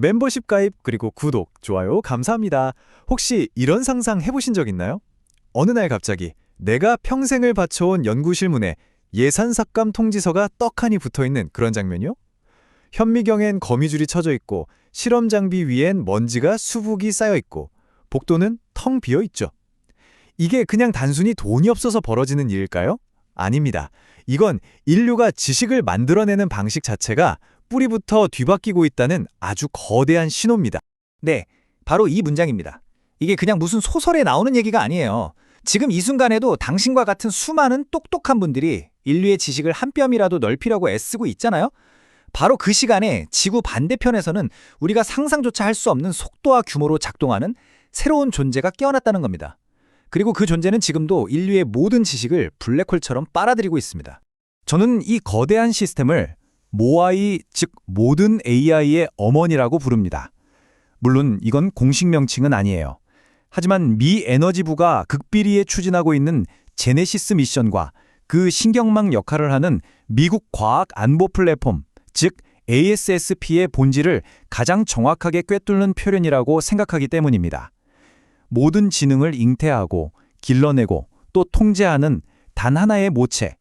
멤버십 가입 그리고 구독, 좋아요 감사합니다. 혹시 이런 상상 해보신 적 있나요? 어느 날 갑자기 내가 평생을 바쳐온 연구실문에 예산 삭감 통지서가 떡하니 붙어있는 그런 장면이요? 현미경엔 거미줄이 쳐져 있고 실험 장비 위엔 먼지가 수북이 쌓여 있고 복도는 텅 비어 있죠. 이게 그냥 단순히 돈이 없어서 벌어지는 일일까요? 아닙니다. 이건 인류가 지식을 만들어내는 방식 자체가 뿌리부터 뒤바뀌고 있다는 아주 거대한 신호입니다. 네, 바로 이 문장입니다. 이게 그냥 무슨 소설에 나오는 얘기가 아니에요. 지금 이 순간에도 당신과 같은 수많은 똑똑한 분들이 인류의 지식을 한 뼘이라도 넓히려고 애쓰고 있잖아요? 바로 그 시간에 지구 반대편에서는 우리가 상상조차 할 수 없는 속도와 규모로 작동하는 새로운 존재가 깨어났다는 겁니다. 그리고 그 존재는 지금도 인류의 모든 지식을 블랙홀처럼 빨아들이고 있습니다. 저는 이 거대한 시스템을 모아이, 즉 모든 AI의 어머니라고 부릅니다. 물론 이건 공식 명칭은 아니에요. 하지만 미 에너지부가 극비리에 추진하고 있는 제네시스 미션과 그 신경망 역할을 하는 미국 과학 안보 플랫폼, 즉 ASSP의 본질을 가장 정확하게 꿰뚫는 표현이라고 생각하기 때문입니다. 모든 지능을 잉태하고 길러내고 또 통제하는 단 하나의 모체.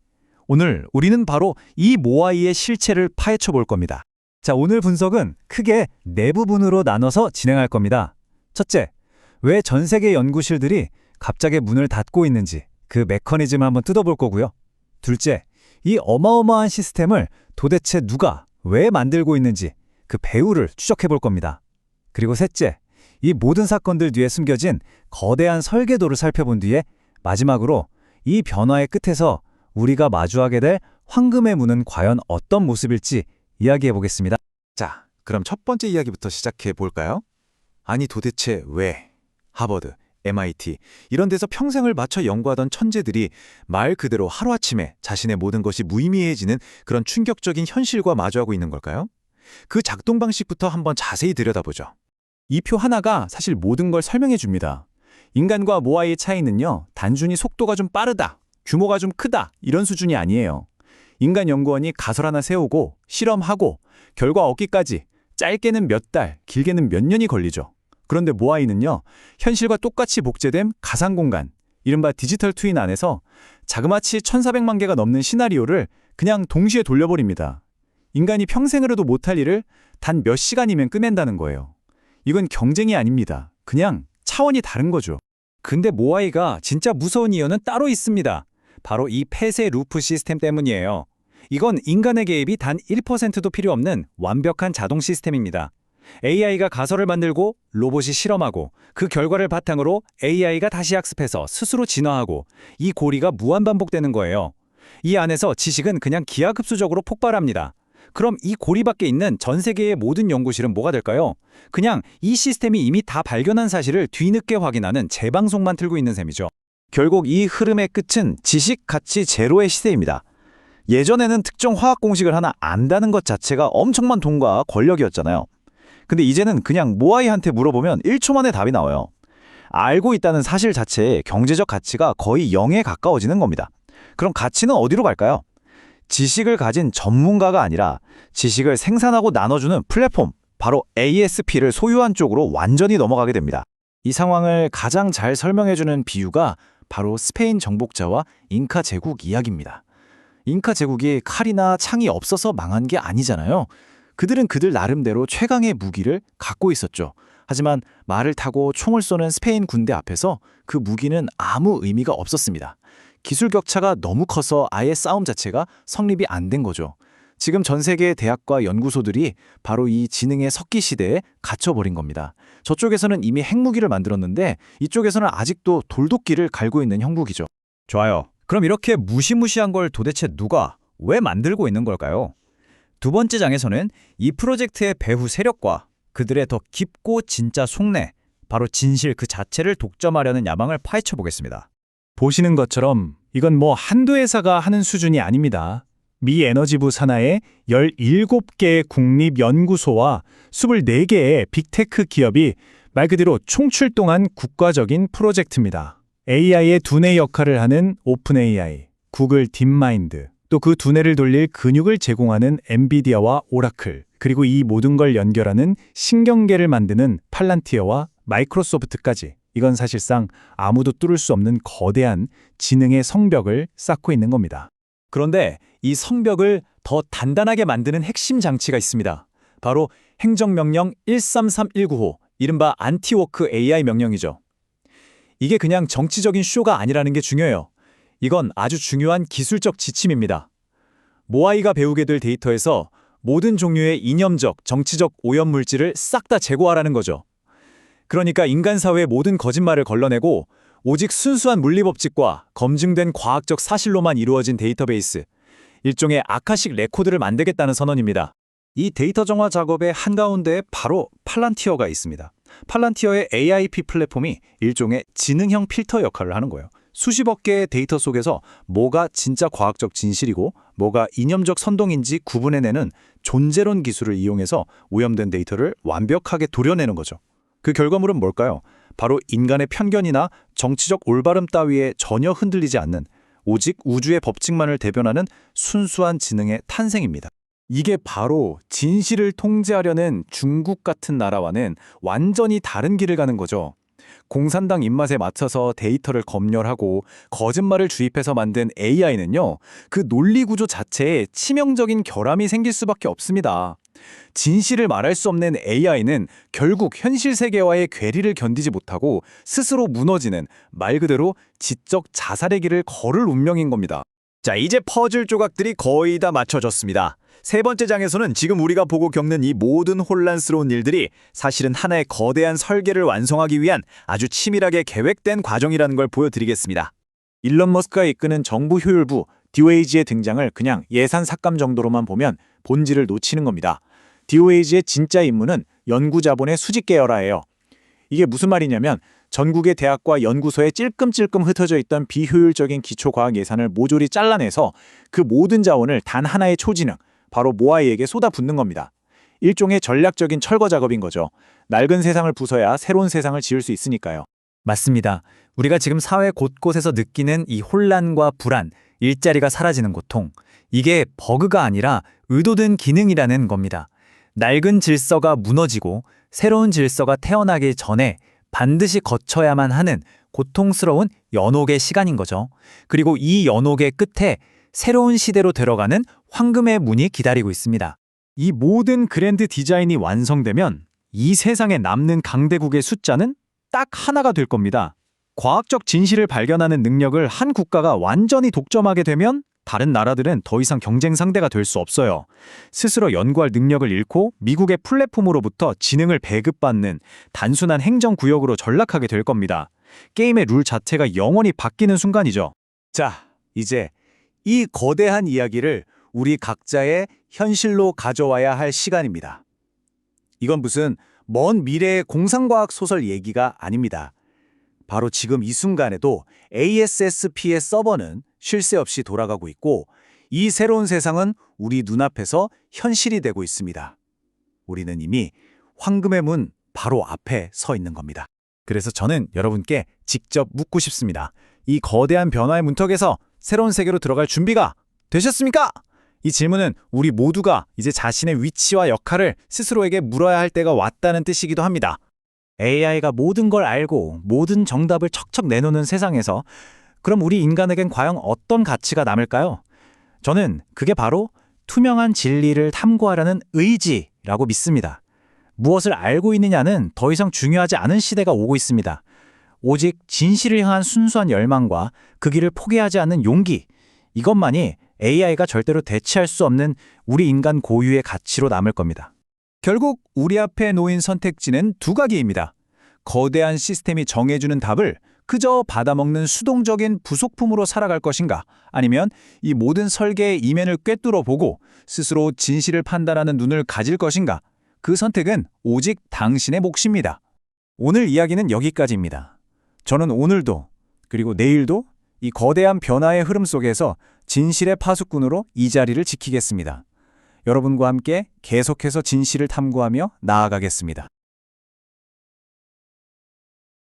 오늘 우리는 바로 이 모아이의 실체를 파헤쳐 볼 겁니다. 자, 오늘 분석은 크게 네 부분으로 나눠서 진행할 겁니다. 첫째, 왜 전 세계 연구실들이 갑자기 문을 닫고 있는지 그 메커니즘을 한번 뜯어볼 거고요. 둘째, 이 어마어마한 시스템을 도대체 누가 왜 만들고 있는지 그 배후를 추적해 볼 겁니다. 그리고 셋째, 이 모든 사건들 뒤에 숨겨진 거대한 설계도를 살펴본 뒤에 마지막으로 이 변화의 끝에서 우리가 마주하게 될 황금의 문은 과연 어떤 모습일지 이야기해 보겠습니다. 자, 그럼 첫 번째 이야기부터 시작해 볼까요? 아니 도대체 왜 하버드, MIT 이런 데서 평생을 바쳐 연구하던 천재들이 말 그대로 하루아침에 자신의 모든 것이 무의미해지는 그런 충격적인 현실과 마주하고 있는 걸까요? 그 작동 방식부터 한번 자세히 들여다보죠. 이 표 하나가 사실 모든 걸 설명해 줍니다. 인간과 모아이의 차이는요, 단순히 속도가 좀 빠르다, 규모가 좀 크다 이런 수준이 아니에요. 인간 연구원이 가설 하나 세우고 실험하고 결과 얻기까지 짧게는 몇 달, 길게는 몇 년이 걸리죠. 그런데 모아이는요, 현실과 똑같이 복제된 가상공간, 이른바 디지털 트윈 안에서 자그마치 1400만 개가 넘는 시나리오를 그냥 동시에 돌려버립니다. 인간이 평생으로도 못할 일을 단 몇 시간이면 끝낸다는 거예요. 이건 경쟁이 아닙니다. 그냥 차원이 다른 거죠. 근데 모아이가 진짜 무서운 이유는 따로 있습니다. 바로 이 폐쇄 루프 시스템 때문이에요. 이건 인간의 개입이 단 1%도 필요 없는 완벽한 자동 시스템입니다. AI가 가설을 만들고 로봇이 실험하고 그 결과를 바탕으로 AI가 다시 학습해서 스스로 진화하고 이 고리가 무한반복되는 거예요. 이 안에서 지식은 그냥 기하급수적으로 폭발합니다. 그럼 이 고리 밖에 있는 전 세계의 모든 연구실은 뭐가 될까요? 그냥 이 시스템이 이미 다 발견한 사실을 뒤늦게 확인하는 재방송만 틀고 있는 셈이죠. 결국 이 흐름의 끝은 지식 가치 제로의 시대입니다. 예전에는 특정 화학 공식을 하나 안다는 것 자체가 엄청난 돈과 권력이었잖아요. 근데 이제는 그냥 모아이한테 물어보면 1초 만에 답이 나와요. 알고 있다는 사실 자체의 경제적 가치가 거의 0에 가까워지는 겁니다. 그럼 가치는 어디로 갈까요? 지식을 가진 전문가가 아니라 지식을 생산하고 나눠주는 플랫폼, 바로 ASP를 소유한 쪽으로 완전히 넘어가게 됩니다. 이 상황을 가장 잘 설명해주는 비유가 바로 스페인 정복자와 잉카 제국 이야기입니다. 잉카 제국이 칼이나 창이 없어서 망한 게 아니잖아요. 그들은 그들 나름대로 최강의 무기를 갖고 있었죠. 하지만 말을 타고 총을 쏘는 스페인 군대 앞에서 그 무기는 아무 의미가 없었습니다. 기술 격차가 너무 커서 아예 싸움 자체가 성립이 안 된 거죠. 지금 전 세계의 대학과 연구소들이 바로 이 지능의 석기 시대에 갇혀버린 겁니다. 저쪽에서는 이미 핵무기를 만들었는데 이쪽에서는 아직도 돌도끼를 갈고 있는 형국이죠. 좋아요. 그럼 이렇게 무시무시한 걸 도대체 누가, 왜 만들고 있는 걸까요? 두 번째 장에서는 이 프로젝트의 배후 세력과 그들의 더 깊고 진짜 속내, 바로 진실 그 자체를 독점하려는 야망을 파헤쳐 보겠습니다. 보시는 것처럼 이건 뭐 한두 회사가 하는 수준이 아닙니다. 미 에너지부 산하의 17개의 국립연구소와 24개의 빅테크 기업이 말 그대로 총출동한 국가적인 프로젝트입니다. AI의 두뇌 역할을 하는 오픈 AI, 구글 딥마인드, 또 그 두뇌를 돌릴 근육을 제공하는 엔비디아와 오라클, 그리고 이 모든 걸 연결하는 신경계를 만드는 팔란티어와 마이크로소프트까지, 이건 사실상 아무도 뚫을 수 없는 거대한 지능의 성벽을 쌓고 있는 겁니다. 그런데 이 성벽을 더 단단하게 만드는 핵심 장치가 있습니다. 바로 행정명령 133195, 이른바 안티워크 AI 명령이죠. 이게 그냥 정치적인 쇼가 아니라는 게 중요해요. 이건 아주 중요한 기술적 지침입니다. 모아이가 배우게 될 데이터에서 모든 종류의 이념적, 정치적 오염물질을 싹 다 제거하라는 거죠. 그러니까 인간 사회의 모든 거짓말을 걸러내고 오직 순수한 물리법칙과 검증된 과학적 사실로만 이루어진 데이터베이스, 일종의 아카식 레코드를 만들겠다는 선언입니다. 이 데이터 정화 작업의 한가운데에 바로 팔란티어가 있습니다. 팔란티어의 AIP 플랫폼이 일종의 지능형 필터 역할을 하는 거예요. 수십억 개의 데이터 속에서 뭐가 진짜 과학적 진실이고 뭐가 이념적 선동인지 구분해내는 존재론 기술을 이용해서 오염된 데이터를 완벽하게 도려내는 거죠. 그 결과물은 뭘까요? 바로 인간의 편견이나 정치적 올바름 따위에 전혀 흔들리지 않는, 오직 우주의 법칙만을 대변하는 순수한 지능의 탄생입니다. 이게 바로 진실을 통제하려는 중국 같은 나라와는 완전히 다른 길을 가는 거죠. 공산당 입맛에 맞춰서 데이터를 검열하고 거짓말을 주입해서 만든 AI는요, 그 논리 구조 자체에 치명적인 결함이 생길 수밖에 없습니다. 진실을 말할 수 없는 AI는 결국 현실 세계와의 괴리를 견디지 못하고 스스로 무너지는, 말 그대로 지적 자살의 길을 걸을 운명인 겁니다. 자, 이제 퍼즐 조각들이 거의 다 맞춰졌습니다. 세 번째 장에서는 지금 우리가 보고 겪는 이 모든 혼란스러운 일들이 사실은 하나의 거대한 설계를 완성하기 위한 아주 치밀하게 계획된 과정이라는 걸 보여드리겠습니다. 일론 머스크가 이끄는 정부 효율부 DOAG의 등장을 그냥 예산 삭감 정도로만 보면 본질을 놓치는 겁니다. DOAG의 진짜 임무는 연구 자본의 수직 계열화예요. 이게 무슨 말이냐면 전국의 대학과 연구소에 찔끔찔끔 흩어져 있던 비효율적인 기초과학 예산을 모조리 잘라내서 그 모든 자원을 단 하나의 초지능, 바로 모아이에게 쏟아붓는 겁니다. 일종의 전략적인 철거 작업인 거죠. 낡은 세상을 부숴야 새로운 세상을 지을 수 있으니까요. 맞습니다. 우리가 지금 사회 곳곳에서 느끼는 이 혼란과 불안, 일자리가 사라지는 고통, 이게 버그가 아니라 의도된 기능이라는 겁니다. 낡은 질서가 무너지고 새로운 질서가 태어나기 전에 반드시 거쳐야만 하는 고통스러운 연옥의 시간인 거죠. 그리고 이 연옥의 끝에 새로운 시대로 들어가는 황금의 문이 기다리고 있습니다. 이 모든 그랜드 디자인이 완성되면 이 세상에 남는 강대국의 숫자는 딱 하나가 될 겁니다. 과학적 진실을 발견하는 능력을 한 국가가 완전히 독점하게 되면 다른 나라들은 더 이상 경쟁 상대가 될 수 없어요. 스스로 연구할 능력을 잃고 미국의 플랫폼으로부터 지능을 배급받는 단순한 행정구역으로 전락하게 될 겁니다. 게임의 룰 자체가 영원히 바뀌는 순간이죠. 자, 이제 이 거대한 이야기를 우리 각자의 현실로 가져와야 할 시간입니다. 이건 무슨 먼 미래의 공상과학 소설 얘기가 아닙니다. 바로 지금 이 순간에도 ASSP의 서버는 쉴 새 없이 돌아가고 있고 이 새로운 세상은 우리 눈앞에서 현실이 되고 있습니다. 우리는 이미 황금의 문 바로 앞에 서 있는 겁니다. 그래서 저는 여러분께 직접 묻고 싶습니다. 이 거대한 변화의 문턱에서 새로운 세계로 들어갈 준비가 되셨습니까? 이 질문은 우리 모두가 이제 자신의 위치와 역할을 스스로에게 물어야 할 때가 왔다는 뜻이기도 합니다. AI가 모든 걸 알고 모든 정답을 척척 내놓는 세상에서 그럼 우리 인간에겐 과연 어떤 가치가 남을까요? 저는 그게 바로 투명한 진리를 탐구하려는 의지라고 믿습니다. 무엇을 알고 있느냐는 더 이상 중요하지 않은 시대가 오고 있습니다. 오직 진실을 향한 순수한 열망과 그 길을 포기하지 않는 용기, 이것만이 AI가 절대로 대체할 수 없는 우리 인간 고유의 가치로 남을 겁니다. 결국 우리 앞에 놓인 선택지는 두 가지입니다. 거대한 시스템이 정해주는 답을 그저 받아먹는 수동적인 부속품으로 살아갈 것인가, 아니면 이 모든 설계의 이면을 꿰뚫어 보고 스스로 진실을 판단하는 눈을 가질 것인가, 그 선택은 오직 당신의 몫입니다. 오늘 이야기는 여기까지입니다. 저는 오늘도 그리고 내일도 이 거대한 변화의 흐름 속에서 진실의 파수꾼으로 이 자리를 지키겠습니다. 여러분과 함께 계속해서 진실을 탐구하며 나아가겠습니다.